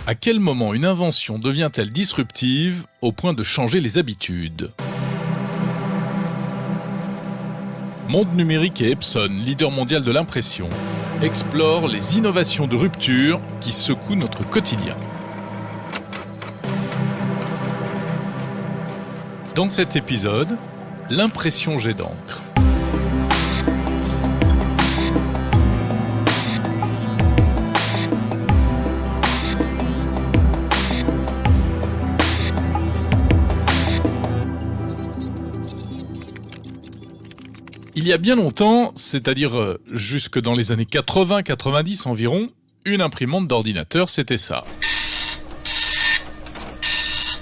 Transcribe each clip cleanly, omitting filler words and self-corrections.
À quel moment une invention devient-elle disruptive au point de changer les habitudes ? Monde Numérique et Epson, leader mondial de l'impression, explorent les innovations de rupture qui secouent notre quotidien. Dans cet épisode, l'impression jet d'encre. Il y a bien longtemps, c'est-à-dire jusque dans les années 80-90 environ, une imprimante d'ordinateur, c'était ça.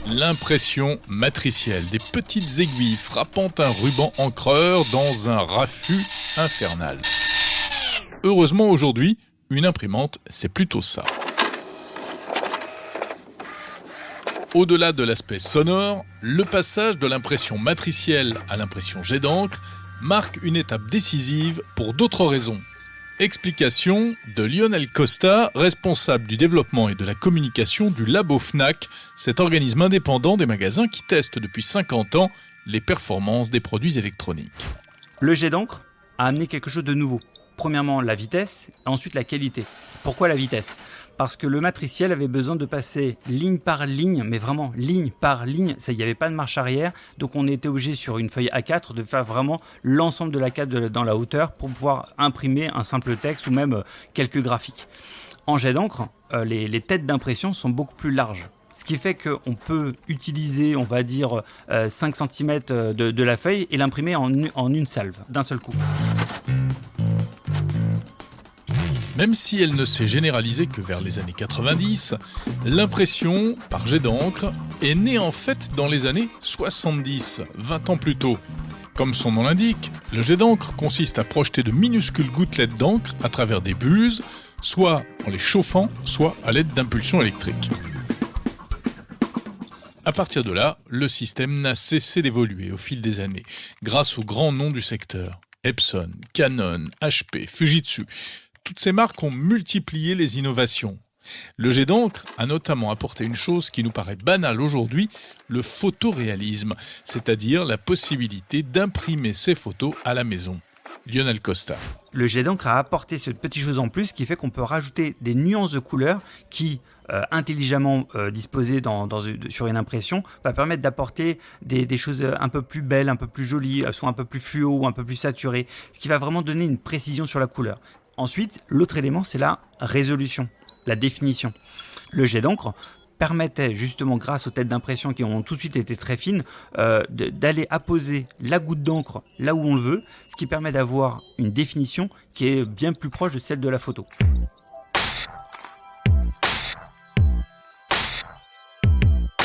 L'impression matricielle, des petites aiguilles frappant un ruban encreur dans un raffut infernal. Heureusement aujourd'hui, une imprimante, c'est plutôt ça. Au-delà de l'aspect sonore, le passage de l'impression matricielle à l'impression jet d'encre marque une étape décisive pour d'autres raisons. Explication de Lionel Costa, responsable du développement et de la communication du Labo Fnac, cet organisme indépendant des magasins qui teste depuis 50 ans les performances des produits électroniques. Le jet d'encre a amené quelque chose de nouveau. Premièrement, la vitesse, et ensuite la qualité. Pourquoi la vitesse ? Parce que le matriciel avait besoin de passer ligne par ligne, mais vraiment ligne par ligne. Il n'y avait pas de marche arrière, donc on était obligé sur une feuille A4 de faire vraiment l'ensemble de l'A4 dans la hauteur pour pouvoir imprimer un simple texte ou même quelques graphiques. En jet d'encre, les têtes d'impression sont beaucoup plus larges. Ce qui fait qu'on peut utiliser, on va dire, 5 cm de la feuille et l'imprimer en une salve, d'un seul coup. Même si elle ne s'est généralisée que vers les années 90, l'impression par jet d'encre est née en fait dans les années 70, 20 ans plus tôt. Comme son nom l'indique, le jet d'encre consiste à projeter de minuscules gouttelettes d'encre à travers des buses, soit en les chauffant, soit à l'aide d'impulsions électriques. À partir de là, le système n'a cessé d'évoluer au fil des années, grâce aux grands noms du secteur. Epson, Canon, HP, Fujitsu. Toutes ces marques ont multiplié les innovations. Le jet d'encre a notamment apporté une chose qui nous paraît banale aujourd'hui, le photoréalisme, c'est-à-dire la possibilité d'imprimer ses photos à la maison. Lionel Costa. Le jet d'encre a apporté cette petite chose en plus qui fait qu'on peut rajouter des nuances de couleurs qui, intelligemment disposées sur une impression, va permettre d'apporter des choses un peu plus belles, un peu plus jolies, soit un peu plus fluo ou un peu plus saturées, ce qui va vraiment donner une précision sur la couleur. Ensuite, l'autre élément, c'est la résolution, la définition. Le jet d'encre permettait justement, grâce aux têtes d'impression qui ont tout de suite été très fines, d'aller apposer la goutte d'encre là où on le veut, ce qui permet d'avoir une définition qui est bien plus proche de celle de la photo.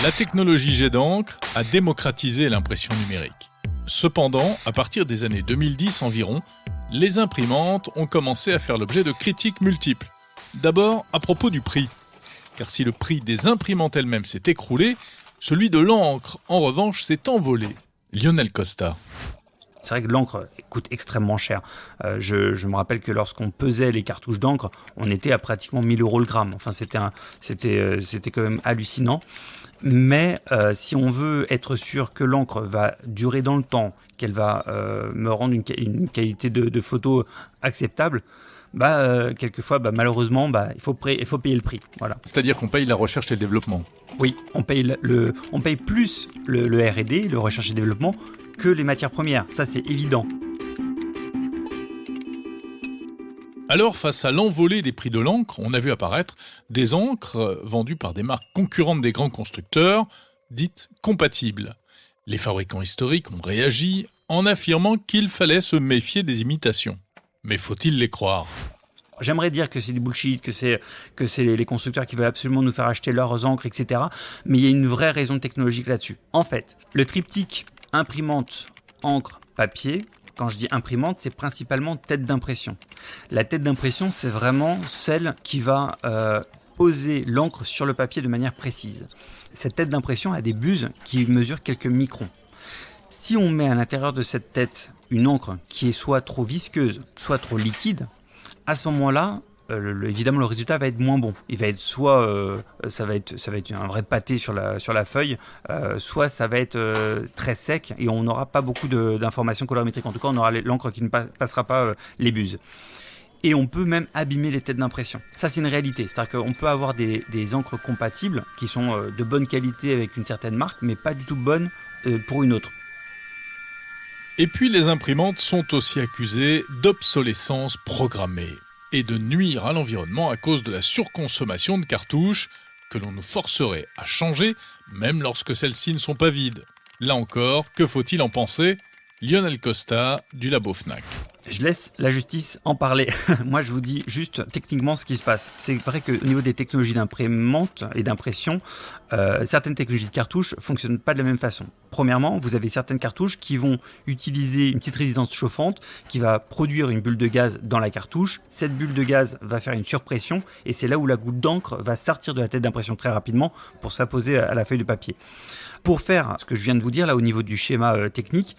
La technologie jet d'encre a démocratisé l'impression numérique. Cependant, à partir des années 2010 environ, les imprimantes ont commencé à faire l'objet de critiques multiples. D'abord, à propos du prix. Car si le prix des imprimantes elles-mêmes s'est écroulé, celui de l'encre, en revanche, s'est envolé. Lionel Costa. C'est vrai que l'encre coûte extrêmement cher. Je me rappelle que lorsqu'on pesait les cartouches d'encre, on était à pratiquement 1 000 € le gramme. Enfin, c'était quand même hallucinant. Mais si on veut être sûr que l'encre va durer dans le temps, qu'elle va me rendre une qualité de photo acceptable, quelquefois, malheureusement, il faut payer le prix. Voilà. C'est-à-dire qu'on paye la recherche et le développement. Oui, on paye plus le R&D, le recherche et développement, que les matières premières. Ça, c'est évident. Alors, face à l'envolée des prix de l'encre, on a vu apparaître des encres vendues par des marques concurrentes des grands constructeurs, dites compatibles. Les fabricants historiques ont réagi en affirmant qu'il fallait se méfier des imitations. Mais faut-il les croire ? J'aimerais dire que c'est du bullshit, que c'est les constructeurs qui veulent absolument nous faire acheter leurs encres, etc. Mais il y a une vraie raison technologique là-dessus. En fait, le triptyque imprimante, encre, papier, quand je dis imprimante, c'est principalement tête d'impression. La tête d'impression, c'est vraiment celle qui va poser l'encre sur le papier de manière précise. Cette tête d'impression a des buses qui mesurent quelques microns. Si on met à l'intérieur de cette tête une encre qui est soit trop visqueuse, soit trop liquide, à ce moment-là, évidemment le résultat va être moins bon. Il va être soit ça va être un vrai pâté sur la feuille, soit ça va être très sec et on n'aura pas beaucoup d'informations colorimétriques. En tout cas, on aura l'encre qui ne passera pas les buses. Et on peut même abîmer les têtes d'impression. Ça, c'est une réalité. C'est-à-dire qu'on peut avoir des encres compatibles qui sont de bonne qualité avec une certaine marque, mais pas du tout bonnes pour une autre. Et puis les imprimantes sont aussi accusées d'obsolescence programmée et de nuire à l'environnement à cause de la surconsommation de cartouches que l'on nous forcerait à changer même lorsque celles-ci ne sont pas vides. Là encore, que faut-il en penser ? Lionel Costa du Labo Fnac. Je laisse la justice en parler. Moi, je vous dis juste techniquement ce qui se passe. C'est vrai qu'au niveau des technologies d'imprimante et d'impression, certaines technologies de cartouches ne fonctionnent pas de la même façon. Premièrement, vous avez certaines cartouches qui vont utiliser une petite résistance chauffante qui va produire une bulle de gaz dans la cartouche. Cette bulle de gaz va faire une surpression et c'est là où la goutte d'encre va sortir de la tête d'impression très rapidement pour s'apposer à la feuille de papier. Pour faire ce que je viens de vous dire là au niveau du schéma technique,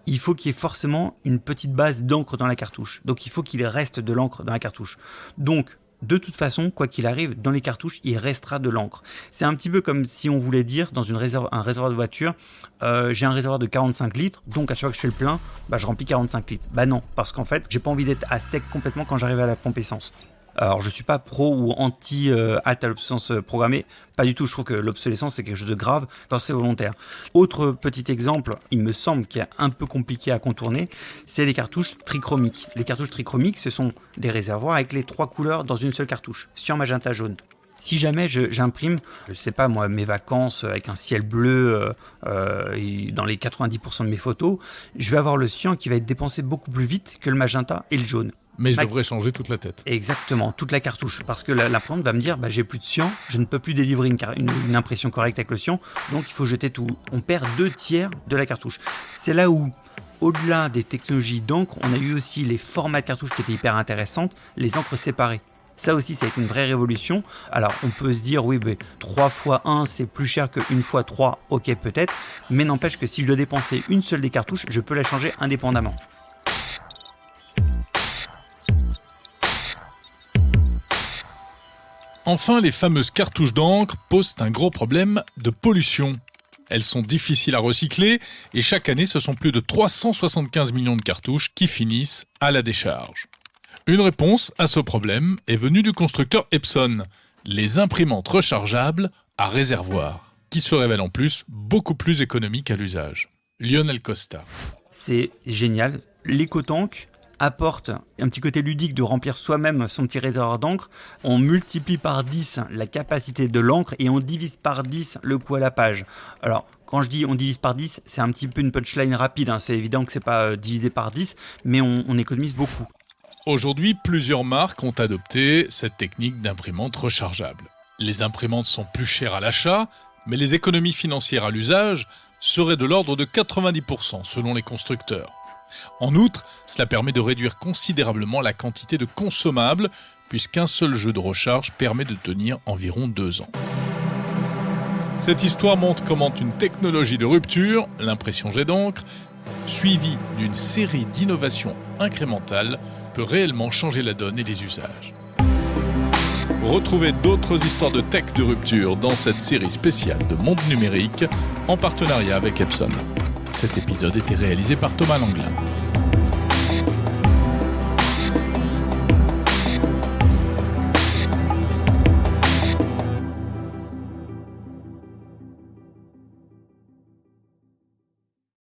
il faut qu'il y ait forcément une petite base d'encre dans la cartouche. Donc il faut qu'il reste de l'encre dans la cartouche. Donc de toute façon, quoi qu'il arrive, dans les cartouches, il restera de l'encre. C'est un petit peu comme si on voulait dire dans un réservoir de voiture, j'ai un réservoir de 45 litres, donc à chaque fois que je fais le plein, je remplis 45 litres. Non, parce qu'en fait, j'ai pas envie d'être à sec complètement quand j'arrive à la pompe essence. Alors, je suis pas pro ou anti halte à l'obsolescence programmée, pas du tout. Je trouve que l'obsolescence c'est quelque chose de grave quand c'est volontaire. Autre petit exemple, il me semble qu'il est un peu compliqué à contourner, c'est les cartouches trichromiques. Les cartouches trichromiques, ce sont des réservoirs avec les 3 couleurs dans une seule cartouche, cyan, magenta, jaune. Si jamais j'imprime, je sais pas moi, mes vacances avec un ciel bleu dans les 90% de mes photos, je vais avoir le cyan qui va être dépensé beaucoup plus vite que le magenta et le jaune. Mais je devrais changer toute la tête. Exactement, toute la cartouche. Parce que l'imprimante va me dire, j'ai plus de cyan, je ne peux plus délivrer une impression correcte avec le cyan, donc il faut jeter tout. On perd 2/3 de la cartouche. C'est là où, au-delà des technologies d'encre, on a eu aussi les formats de cartouches qui étaient hyper intéressantes, les encres séparées. Ça aussi, ça a été une vraie révolution. Alors, on peut se dire, oui, 3 x 1, c'est plus cher que 1 x 3, ok, peut-être. Mais n'empêche que si je dois dépenser une seule des cartouches, je peux la changer indépendamment. Enfin, les fameuses cartouches d'encre posent un gros problème de pollution. Elles sont difficiles à recycler et chaque année, ce sont plus de 375 millions de cartouches qui finissent à la décharge. Une réponse à ce problème est venue du constructeur Epson, les imprimantes rechargeables à réservoir, qui se révèlent en plus beaucoup plus économiques à l'usage. Lionel Costa. C'est génial. L'éco-tank apporte un petit côté ludique de remplir soi-même son petit réservoir d'encre. On multiplie par 10 la capacité de l'encre et on divise par 10 le coût à la page. Alors, quand je dis on divise par 10, c'est un petit peu une punchline rapide. C'est évident que c'est pas divisé par 10, mais on économise beaucoup. Aujourd'hui, plusieurs marques ont adopté cette technique d'imprimante rechargeable. Les imprimantes sont plus chères à l'achat, mais les économies financières à l'usage seraient de l'ordre de 90% selon les constructeurs. En outre, cela permet de réduire considérablement la quantité de consommables, puisqu'un seul jeu de recharge permet de tenir environ 2 ans. Cette histoire montre comment une technologie de rupture, l'impression jet d'encre, suivie d'une série d'innovations incrémentales, peut réellement changer la donne et les usages. Retrouvez d'autres histoires de tech de rupture dans cette série spéciale de Monde Numérique en partenariat avec Epson. Cet épisode était réalisé par Thomas Langlin.